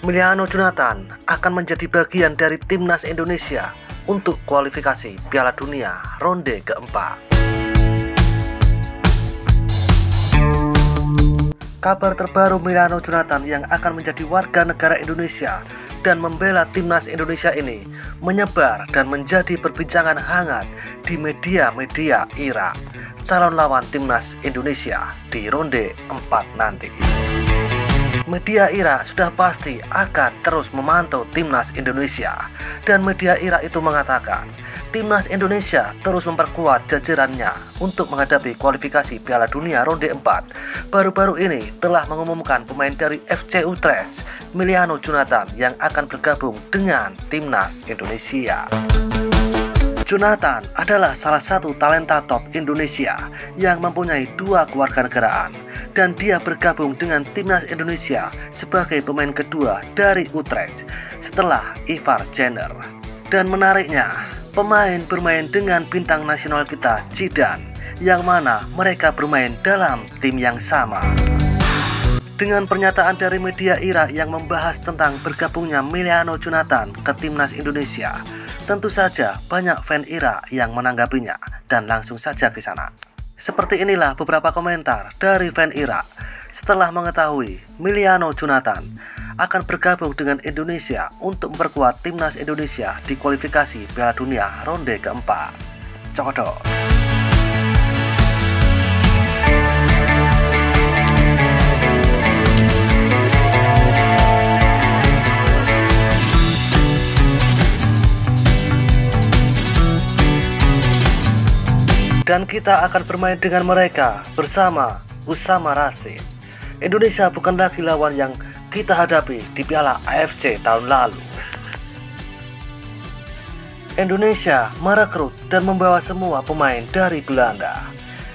Emiliano Jonathan akan menjadi bagian dari timnas Indonesia untuk kualifikasi Piala Dunia ronde keempat. Kabar terbaru Emiliano Jonathan yang akan menjadi warga negara Indonesia dan membela timnas Indonesia ini menyebar dan menjadi perbincangan hangat di media-media Irak, calon lawan timnas Indonesia di ronde 4 nanti. Media Irak sudah pasti akan terus memantau timnas Indonesia, dan media Irak itu mengatakan timnas Indonesia terus memperkuat jajarannya untuk menghadapi kualifikasi Piala Dunia ronde 4. Baru-baru ini telah mengumumkan pemain dari FC Utrecht, Emiliano Jonathan, yang akan bergabung dengan timnas Indonesia. Jonathan adalah salah satu talenta top Indonesia yang mempunyai 2 kewarganegaraan, dan dia bergabung dengan timnas Indonesia sebagai pemain kedua dari Utrecht setelah Ivar Jenner. Dan menariknya, pemain bermain dengan bintang nasional kita, Zidane, yang mana mereka bermain dalam tim yang sama. Dengan pernyataan dari media Irak yang membahas tentang bergabungnya Emiliano Jonathan ke timnas Indonesia, tentu saja banyak fan Irak yang menanggapinya dan langsung saja ke sana. Seperti inilah beberapa komentar dari fan Irak setelah mengetahui Emiliano Jonathan akan bergabung dengan Indonesia untuk memperkuat timnas Indonesia di kualifikasi Piala Dunia ronde keempat. Codot. Dan kita akan bermain dengan mereka bersama Usama Rashid. Indonesia bukan lagi lawan yang kita hadapi di Piala AFC tahun lalu. Indonesia merekrut dan membawa semua pemain dari Belanda.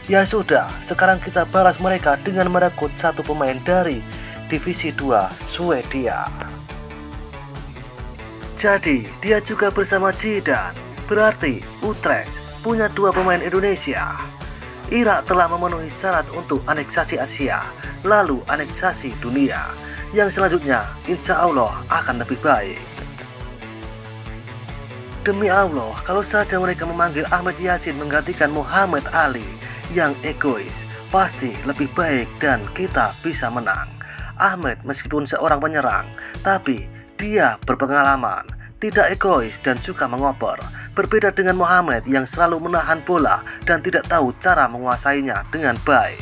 Ya sudah, sekarang kita balas mereka dengan merekrut 1 pemain dari Divisi 2 Swedia. Jadi dia juga bersama Zidane, berarti Utrecht punya 2 pemain Indonesia. Irak telah memenuhi syarat untuk aneksasi Asia, lalu aneksasi dunia, yang selanjutnya insya Allah akan lebih baik. Demi Allah, kalau saja mereka memanggil Ahmed Yassin menggantikan Muhammad Ali yang egois, pasti lebih baik dan kita bisa menang. Ahmed meskipun seorang penyerang, tapi dia berpengalaman, tidak egois dan juga mengoper. Berbeda dengan Muhammad yang selalu menahan bola dan tidak tahu cara menguasainya dengan baik.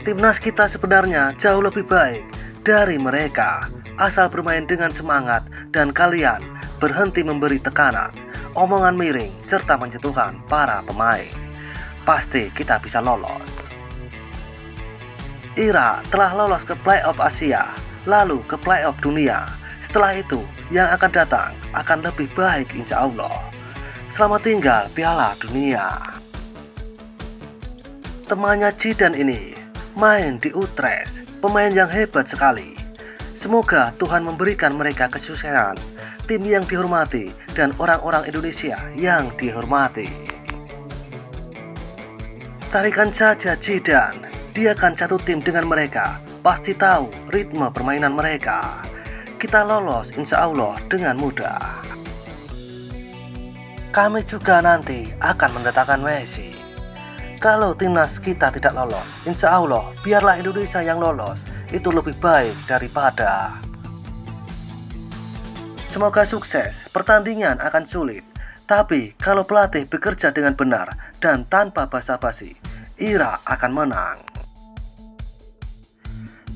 Timnas kita sebenarnya jauh lebih baik dari mereka, asal bermain dengan semangat dan kalian berhenti memberi tekanan, omongan miring, serta menjatuhkan para pemain. Pasti kita bisa lolos. Irak telah lolos ke playoff Asia, lalu ke playoff dunia. Setelah itu, yang akan datang akan lebih baik insya Allah. Selamat tinggal Piala Dunia. Temannya Zidane ini main di Utrecht, pemain yang hebat sekali. Semoga Tuhan memberikan mereka kesuksesan, tim yang dihormati dan orang-orang Indonesia yang dihormati. Carikan saja Zidane, dia akan satu tim dengan mereka, pasti tahu ritme permainan mereka. Kita lolos insya Allah dengan mudah. Kami juga nanti akan mendatangkan Messi. Kalau timnas kita tidak lolos, insya Allah biarlah Indonesia yang lolos, itu lebih baik daripada. Semoga sukses. Pertandingan akan sulit, tapi kalau pelatih bekerja dengan benar dan tanpa basa-basi, Irak akan menang.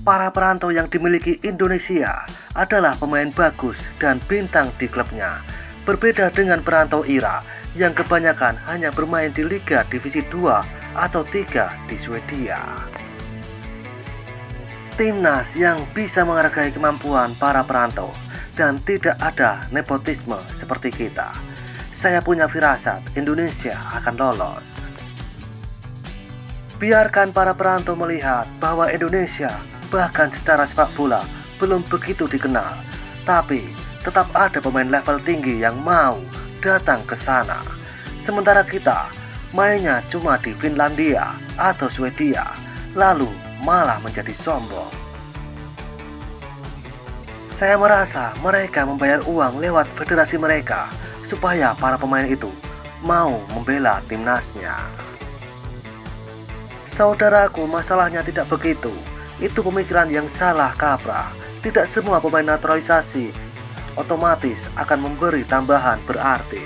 Para perantau yang dimiliki Indonesia adalah pemain bagus dan bintang di klubnya. Berbeda dengan perantau Irak yang kebanyakan hanya bermain di Liga Divisi 2 atau 3 di Swedia. Timnas yang bisa menghargai kemampuan para perantau dan tidak ada nepotisme seperti kita. Saya punya firasat Indonesia akan lolos. Biarkan para perantau melihat bahwa Indonesia bahkan secara sepak bola belum begitu dikenal, tapi tetap ada pemain level tinggi yang mau datang ke sana. Sementara kita mainnya cuma di Finlandia atau Swedia, lalu malah menjadi sombong. Saya merasa mereka membayar uang lewat federasi mereka supaya para pemain itu mau membela timnasnya. Saudaraku, masalahnya tidak begitu. Itu pemikiran yang salah kaprah. Tidak semua pemain naturalisasi otomatis akan memberi tambahan berarti.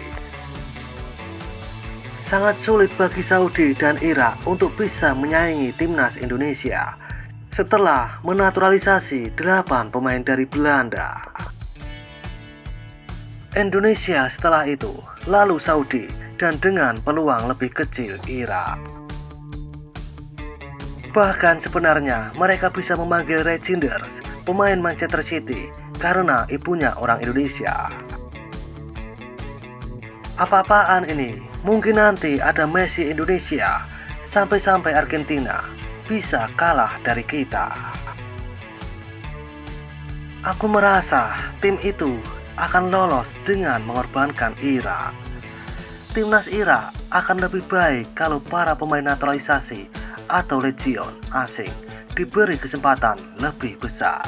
Sangat sulit bagi Saudi dan Irak untuk bisa menyaingi timnas Indonesia setelah menaturalisasi 8 pemain dari Belanda. Indonesia setelah itu, lalu Saudi, dan dengan peluang lebih kecil Irak. Bahkan sebenarnya mereka bisa memanggil Reijnders, pemain Manchester City, karena ibunya orang Indonesia. Apa-apaan ini? Mungkin nanti ada Messi Indonesia, sampai-sampai Argentina bisa kalah dari kita. Aku merasa tim itu akan lolos dengan mengorbankan Irak. Timnas Irak akan lebih baik kalau para pemain naturalisasi atau legion asing diberi kesempatan lebih besar.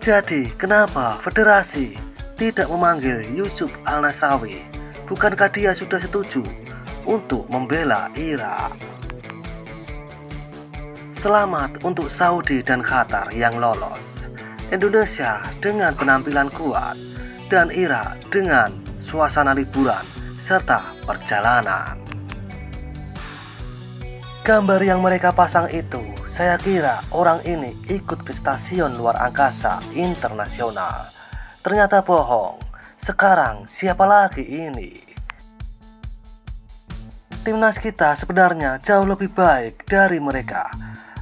Jadi kenapa federasi tidak memanggil Yusuf Al-Nasrawi? Bukankah dia sudah setuju untuk membela Irak? Selamat untuk Saudi dan Qatar yang lolos, Indonesia dengan penampilan kuat, dan Irak dengan suasana liburan serta perjalanan. Gambar yang mereka pasang itu, saya kira orang ini ikut ke stasiun luar angkasa internasional. Ternyata bohong. Sekarang siapa lagi ini? Timnas kita sebenarnya jauh lebih baik dari mereka.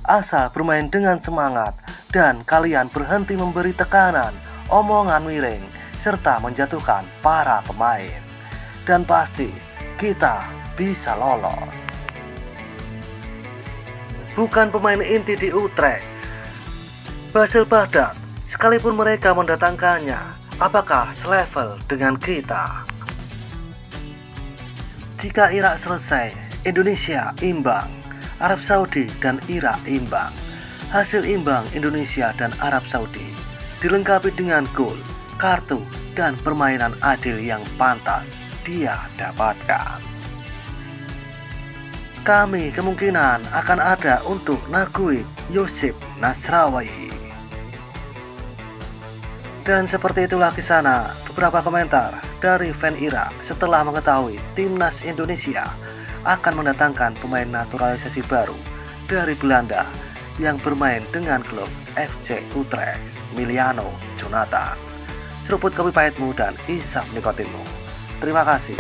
Asal bermain dengan semangat dan kalian berhenti memberi tekanan, omongan miring, serta menjatuhkan para pemain. Dan pasti kita bisa lolos. Bukan pemain inti di Utrecht, Basel Baghdad, sekalipun mereka mendatangkannya, apakah selevel dengan kita? Jika Irak selesai, Indonesia imbang, Arab Saudi dan Irak imbang. Hasil imbang Indonesia dan Arab Saudi dilengkapi dengan gol, kartu, dan permainan adil yang pantas dia dapatkan. Kami kemungkinan akan ada untuk Naguib Yusuf Nasrawi. Dan seperti itulah kisah beberapa komentar dari fan Irak setelah mengetahui timnas Indonesia akan mendatangkan pemain naturalisasi baru dari Belanda yang bermain dengan klub FC Utrecht, Miliano Jonathan. Seruput kopi pahitmu dan isap nikotinmu. Terima kasih.